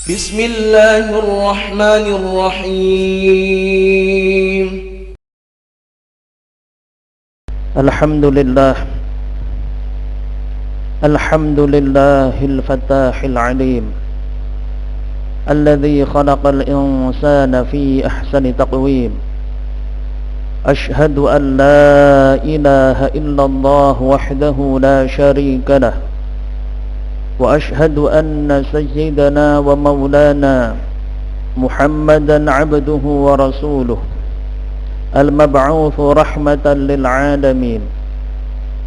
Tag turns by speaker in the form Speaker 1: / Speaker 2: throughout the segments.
Speaker 1: بسم الله الرحمن الرحيم.
Speaker 2: الحمد لله الفتاح العليم الذي خلق الإنسان في أحسن تقويم. أشهد أن لا إله إلا الله وحده لا شريك له، وأشهد أن سيدنا ومولانا محمدا عبده ورسوله المبعوث رحمة للعالمين.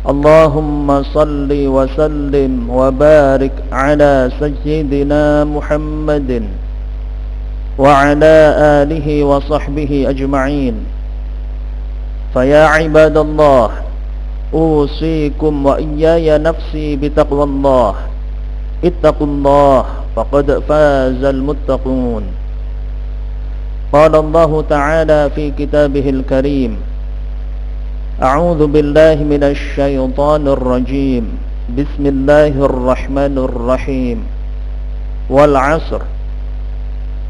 Speaker 2: اللهم صل وسلم وبارك على سيدنا محمد وعلى آله وصحبه أجمعين. فيا عباد الله، أوصيكم وإياي نفسي بتقوى الله. اتقوا الله فقد فاز المتقون. قال الله تعالى في كتابه الكريم: أعوذ بالله من الشيطان الرجيم. بسم الله الرحمن الرحيم. والعصر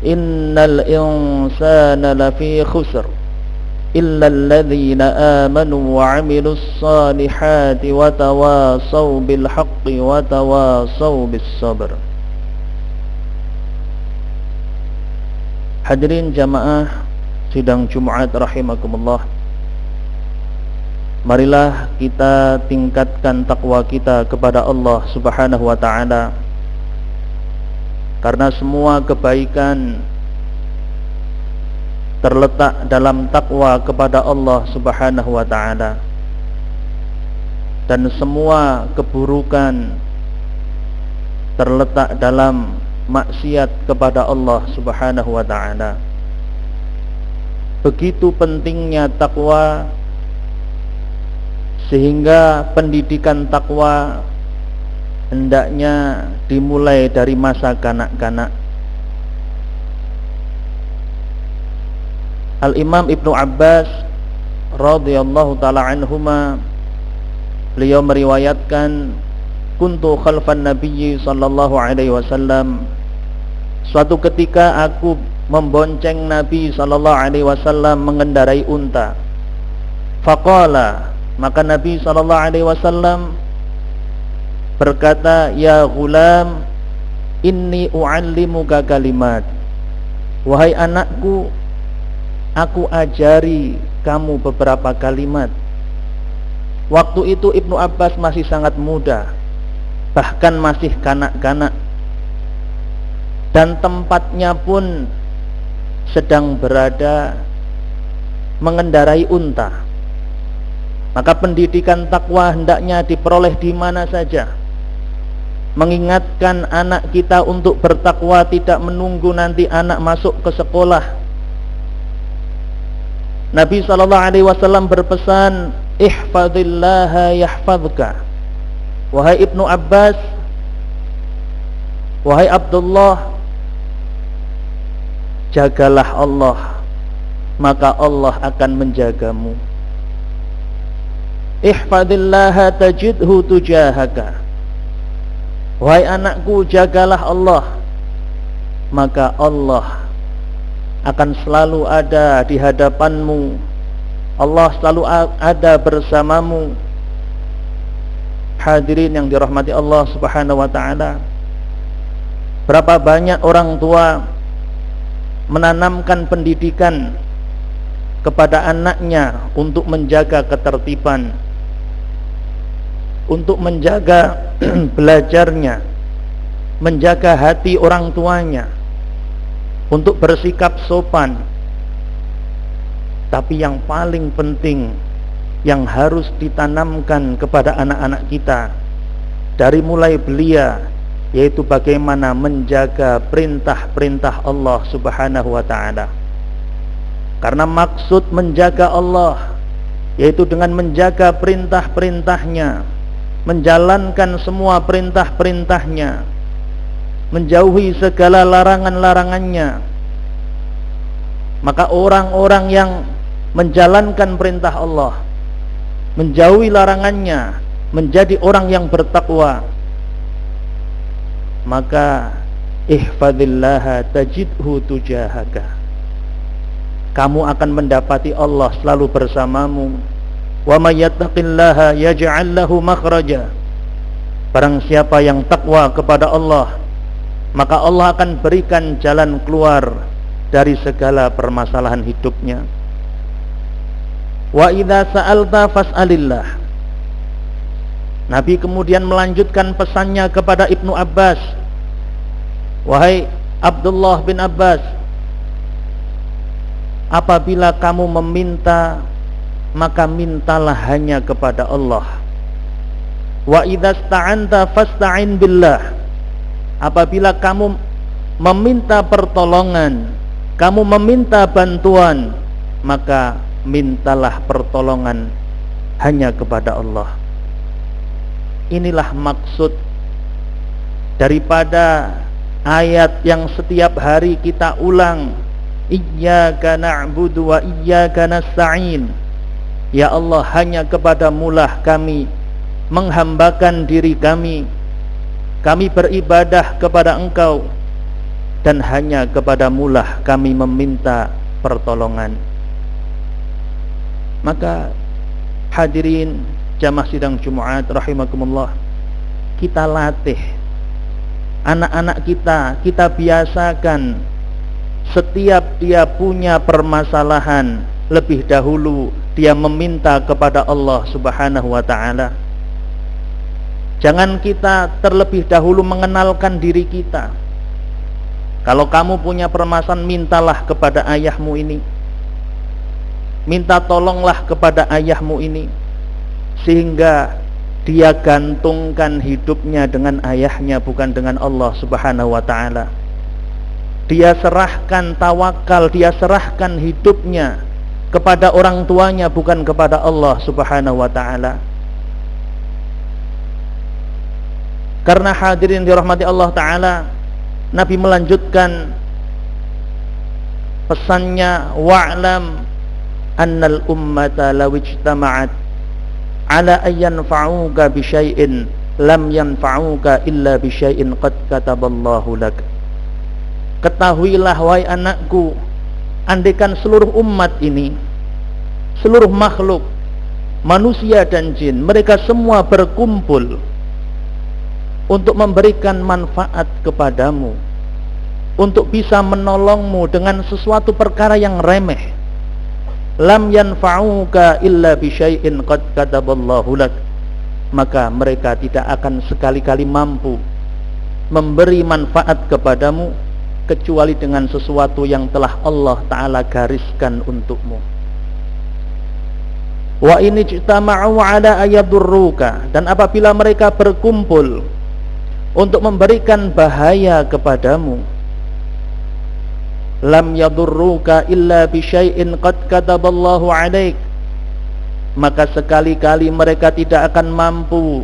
Speaker 2: إن الإنسان لفي خسر إلا الذين آمنوا وعملوا الصالحات وتواصوا بالحق وتواصوا بالصبر. Hadirin jamaah sidang Jumat rahimakumullah, marilah kita tingkatkan takwa kita kepada Allah Subhanahu wa ta'ala, karena semua kebaikan terletak dalam takwa kepada Allah Subhanahu wa ta'ala, dan semua keburukan terletak dalam maksiat kepada Allah Subhanahu wa ta'ala. Begitu pentingnya takwa, sehingga pendidikan takwa hendaknya dimulai dari masa kanak-kanak. Al-Imam Ibnu Abbas radhiyallahu ta'ala anhuma, beliau meriwayatkan, kuntu khalfan nabiyyi sallallahu alaihi wasallam, suatu ketika aku membonceng Nabi sallallahu alaihi wasallam mengendarai unta. Faqala, maka Nabi sallallahu alaihi wasallam berkata, ya ghulam, inni u'allimuka kalimat. Wahai anakku, aku ajari kamu beberapa kalimat. Waktu itu Ibnu Abbas masih sangat muda, bahkan masih kanak-kanak, dan tempatnya pun sedang berada mengendarai unta. Maka pendidikan takwa hendaknya diperoleh di mana saja. Mengingatkan anak kita untuk bertakwa, tidak menunggu nanti anak masuk ke sekolah. Nabi SAW berpesan, ihfadhillaha yahfadhka. Wahai Ibnu Abbas, wahai Abdullah, jagalah Allah, maka Allah akan menjagamu. Ihfadhillaha tajidhu tujahaka. Wahai anakku, jagalah Allah, maka Allah akan selalu ada di hadapanmu. Allah selalu ada bersamamu. Hadirin yang dirahmati Allah Subhanahu wa ta'ala, berapa banyak orang tua menanamkan pendidikan kepada anaknya untuk menjaga ketertiban, untuk menjaga belajarnya, menjaga hati orang tuanya, untuk bersikap sopan. Tapi yang paling penting yang harus ditanamkan kepada anak-anak kita dari mulai belia, yaitu bagaimana menjaga perintah-perintah Allah Subhanahu wa ta'ala. Karena maksud menjaga Allah yaitu dengan menjaga perintah-perintahnya, menjalankan semua perintah-perintahnya, menjauhi segala larangan-larangannya. Maka orang-orang yang menjalankan perintah Allah, menjauhi larangannya, menjadi orang yang bertakwa, maka ihfazillaha tajidhu tujahaka. Kamu akan mendapati Allah selalu bersamamu. Wa may yattaqillaha yaj'al lahu makhraja. Barang siapa yang takwa kepada Allah, maka Allah akan berikan jalan keluar dari segala permasalahan hidupnya. Wa idza sa'alta fas'alillah. Nabi kemudian melanjutkan pesannya kepada Ibnu Abbas. Wahai Abdullah bin Abbas, apabila kamu meminta, maka mintalah hanya kepada Allah. Wa idza sta'anta fasta'in billah. Apabila kamu meminta pertolongan, kamu meminta bantuan, maka mintalah pertolongan hanya kepada Allah. Inilah maksud daripada ayat yang setiap hari kita ulang, Iyyaka na'budu wa iyyaka nasta'in. Ya Allah, hanya kepadamulah kami menghambakan diri kami beribadah kepada Engkau, dan hanya kepadamulah kami meminta pertolongan. Maka hadirin jamaah sidang Jumat rahimakumullah, kita latih anak-anak kita biasakan setiap dia punya permasalahan, lebih dahulu dia meminta kepada Allah Subhanahu wa ta'ala. Jangan kita terlebih dahulu mengenalkan diri kita. Kalau kamu punya permasalahan, mintalah kepada ayahmu ini. Minta tolonglah kepada ayahmu ini, sehingga dia gantungkan hidupnya dengan ayahnya, bukan dengan Allah Subhanahu wa ta'ala. Dia serahkan tawakal, dia serahkan hidupnya kepada orang tuanya, bukan kepada Allah Subhanahu wa ta'ala. Karena hadirin dirahmati Allah Ta'ala, Nabi melanjutkan pesannya, wa'lam annal ummata law ijtama'at ala an yanfa'uka bi syai'in lam yanfa'uka illa bi syai'in qad kataballahu lak. Ketahuilah wahai anakku, andaikan seluruh umat ini, seluruh makhluk, manusia dan jin, mereka semua berkumpul untuk memberikan manfaat kepadamu, untuk bisa menolongmu dengan sesuatu perkara yang remeh, lam yanfa'uka illa bi syai'in qad kataballahu lak, maka mereka tidak akan sekali-kali mampu memberi manfaat kepadamu kecuali dengan sesuatu yang telah Allah Ta'ala gariskan untukmu. Wa in ijtama'u ala ayadurruka, dan apabila mereka berkumpul untuk memberikan bahaya kepadamu, lam yadurruka illa bi syai'in qad kataballahu alaik, maka sekali-kali mereka tidak akan mampu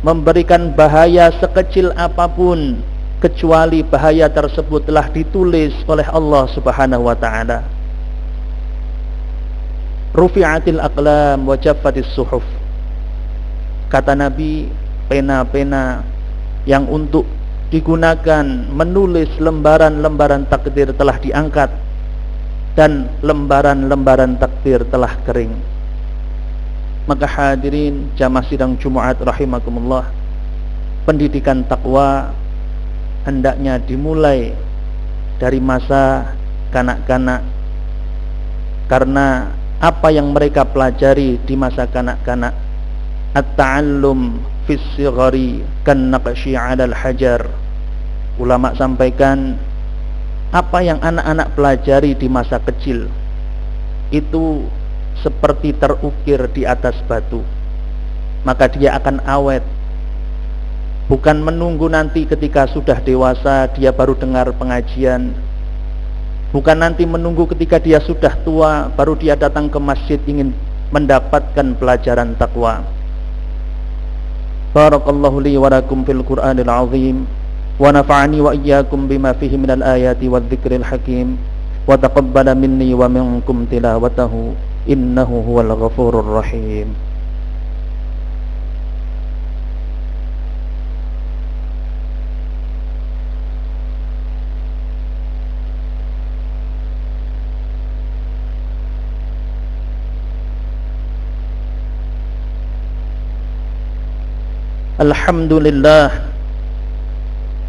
Speaker 2: memberikan bahaya sekecil apapun kecuali bahaya tersebut telah ditulis oleh Allah Subhanahu wa ta'ala. Rufi'atil aqlam wa jaffatis suhuf. Kata Nabi, pena-pena yang untuk digunakan menulis lembaran-lembaran takdir telah diangkat, dan lembaran-lembaran takdir telah kering. Maka hadirin jamaah sidang Jumat rahimakumullah, pendidikan takwa hendaknya dimulai dari masa kanak-kanak, karena apa yang mereka pelajari di masa kanak-kanak, at-ta'allum fis sighari kan naqshi 'alal hajar. Ulama sampaikan, apa yang anak-anak pelajari di masa kecil itu seperti terukir di atas batu, maka dia akan awet. Bukan menunggu nanti ketika sudah dewasa dia baru dengar pengajian, bukan nanti menunggu ketika dia sudah tua baru dia datang ke masjid ingin mendapatkan pelajaran takwa. Barakallahu li wa lakum fil Qur'anil azim, wa nafa'ani wa iyyakum bima fihi minal ayati wadh-dhikril hakim, wa taqabbala minni wa minkum tilawatahu innahu huwal ghafurur rahim.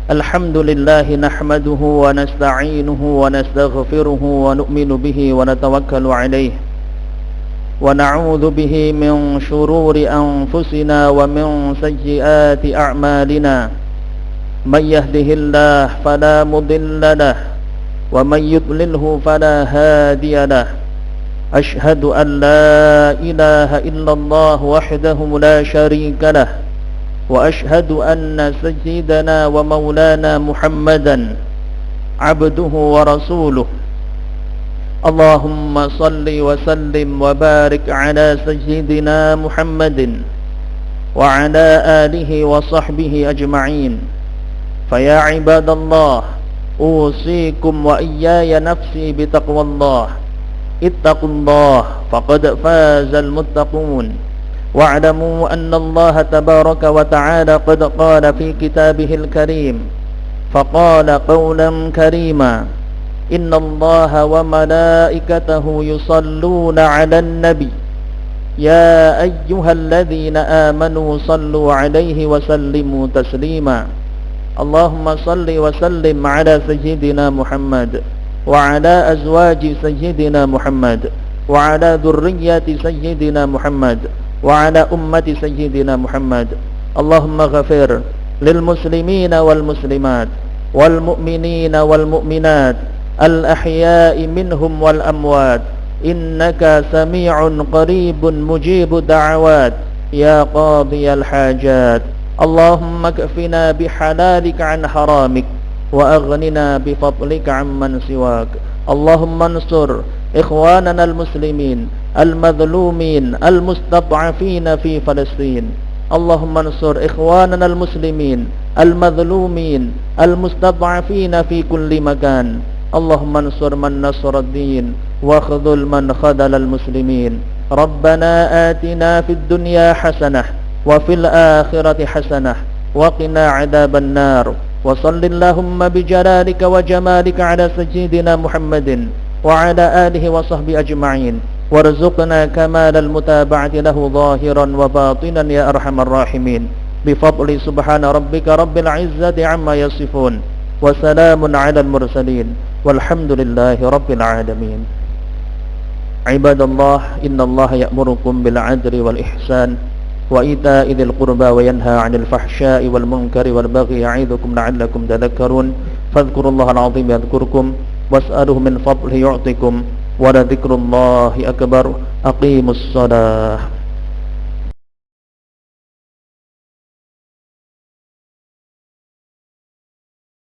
Speaker 2: الحمد لله نحمده ونستعينه ونستغفره ونؤمن به ونتوكل عليه ونعوذ به من شرور أنفسنا ومن سيئات أعمالنا من يهده الله فلا مضل له ومن يضلله فلا هادي له أشهد أن لا إله إلا الله وحده لا شريك له وأشهد أن سيدنا ومولانا محمدا عبده ورسوله اللهم صل وسلم وبارك على سيدنا محمد وعلى آله وصحبه أجمعين فيا عباد الله أوصيكم وإياي نفسي بتقوى الله اتقوا الله فقد فاز المتقون واعلموا أن الله تبارك وتعالى قد قال في كتابه الكريم فقال قولا كريما إن الله وملائكته يصلون على النبي يا أيها الذين آمنوا صلوا عليه وسلموا تسليما اللهم صل وسلم على سيدنا محمد وعلى أزواج سيدنا محمد وعلى ذرية سيدنا محمد وعلى أمة سيدنا محمد اللهم اغفر للمسلمين والمسلمات والمؤمنين والمؤمنات الأحياء منهم والأموات إنك سميع قريب مجيب الدعوات يا قاضي الحاجات اللهم اكفنا بحلالك عن حرامك وأغننا بفضلك عمن سواك اللهم انصر إخواننا المسلمين المظلومين المستضعفين في فلسطين اللهم انصر إخواننا المسلمين المظلومين المستضعفين في كل مكان اللهم انصر من نصر الدين واخذل من خذل المسلمين ربنا آتنا في الدنيا حسنة وفي الآخرة حسنة وقنا عذاب النار وصل اللهم بجلالك وجمالك على سيدنا محمد وعلى آله وصحبه أجمعين وارزقنا كمال المتابعة له ظاهرا وباطنا يا أرحم الراحمين بفضل سبحان ربك رب العزة عما يصفون وسلام على المرسلين والحمد لله رب العالمين عباد الله إن الله يأمركم بالعدل والإحسان وإيتاء ذي القربى وينهى عن الفحشاء والمنكر والبغي يعظكم لعلكم تذكرون فاذكروا الله العظيم يذكركم واسأله من فضله يعطكم ولذكر الله أكبر أقيموا الصلاة